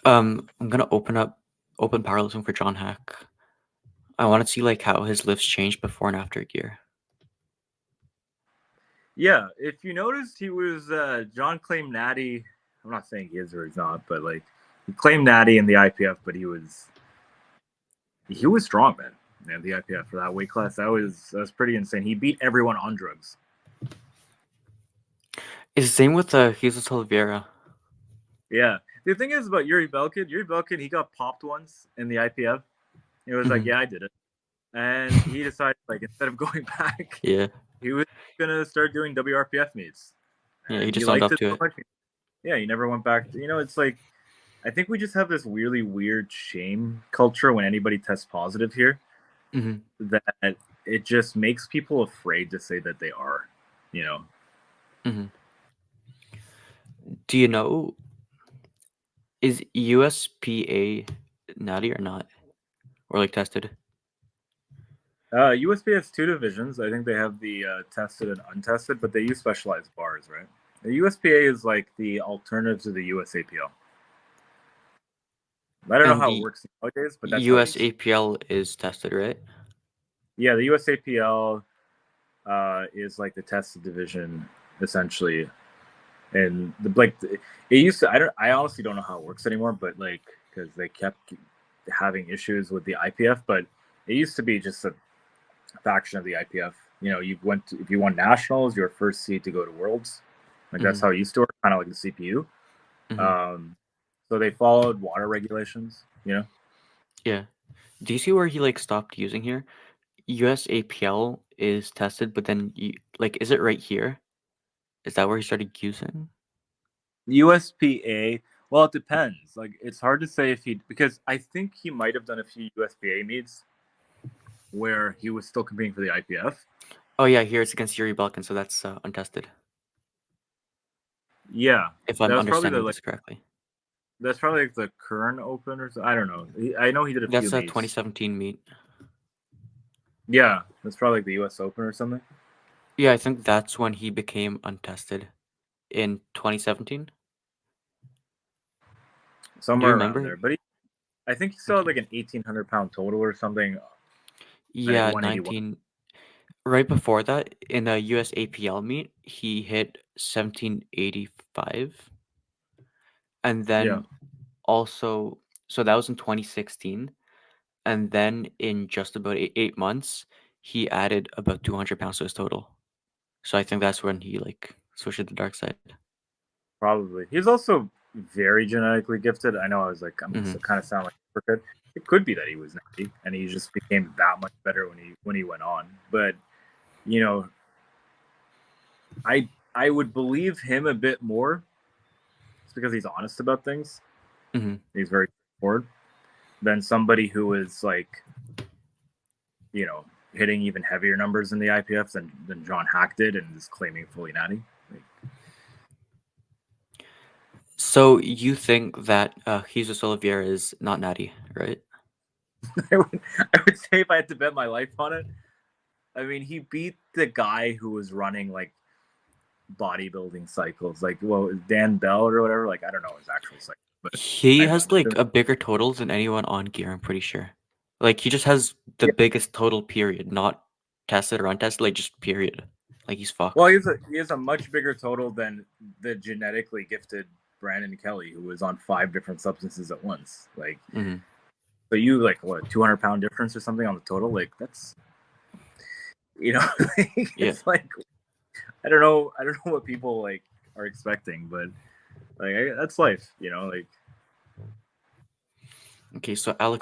I'm gonna open powerlifting for John Hack. I want to see like how his lifts changed before and after gear. Yeah, if you noticed, he was John claimed natty. I'm not saying he is or he's not, but like he claimed natty in the IPF, but he was strong, man. Man, the IPF for that weight class, that was pretty insane. He beat everyone on drugs. It's the same with Jesus Oliveira. Yeah. The thing is about Yuri Belkin, he got popped once in the IPF. He was like, Mhm. yeah, I did it. And he decided, like, instead of going back, Yeah, he was going to start doing WRPF meets. yeah, he And he just owned liked up it to so it. much. Yeah, he never went back. It's like, I think we just have this really weird shame culture when anybody tests positive here Hmm. that it just makes people afraid to say that they are, you know. Hmm. Do you know, is USPA natty or not, or like tested? USP has two divisions. I think they have the tested and untested, but they use specialized bars, right? The USPA is like the alternative to the USAPL. I don't know And how it the works nowadays, but that's how it used to. USAPL is tested, right? Yeah, the USAPL is like the tested division essentially, and it used to. I honestly don't know how it works anymore, but like because they kept having issues with the IPF, but it used to be just a faction of the IPF. If you won nationals, you were first seed to go to worlds. Like that's Hmm. how it used to work, kind of like the CPU. Hmm. So they followed water regulations. Yeah. Do you see where he like stopped using here? USAPL is tested, but then like, is it right here? Is that where he started using? USPA. Well, it depends. Like it's hard to say if he because I think he might have done a few USPA meets where he was still competing for the IPF. Oh yeah, here it's against Yuri Belkin, so that's untested. Yeah, If I'm that was probably understanding this correctly. like the current open or so. I don't know. I know he did a few That's a meets. 2017 meet. Yeah, that's probably like the US Open or something. Yeah, I think that's when he became untested in 2017. Do you Somewhere around remember? there. But I think he still had Okay. like an 1,800 pound total or something at Yeah, 181. 19. Right before that, in the USAPL meet, he hit 1785. And Yeah, then also, so that was in 2016. And then in just about 8 months, he added about 200 pounds to his total. So I think that's when he like switched to the dark side. probably. He's also very genetically gifted. I know I was like, I'm gonna Hmm. kind of sound like a hypocrite. It could be that he was natty and he just became that much better when he went on. But you know, I would believe him a bit more just because he's honest about things. Hmm. He's very straightforward than somebody who is like, hitting even heavier numbers in the IPF than John Hack did and is claiming fully natty. Like, So you think that Jesus Oliveira is not natty, right? I would say if I had to bet my life on it, I mean, he beat the guy who was running like bodybuilding cycles, like Dan Bell or whatever. Like I don't know his actual cycle, but He I'm has like assuming. a bigger total than anyone on gear, I'm pretty sure. Like he just has the Yeah. biggest total period, not tested or untested, like just period. Like he's Well, fucked. he has a much bigger total than the genetically gifted Brandon Kelly, who was on 5 different substances at once. Like, Hmm. so you like what 200 pound difference or something on the total? Like that's Yeah. it's like I don't know what people like are expecting, but like that's life. Like Okay, so Alex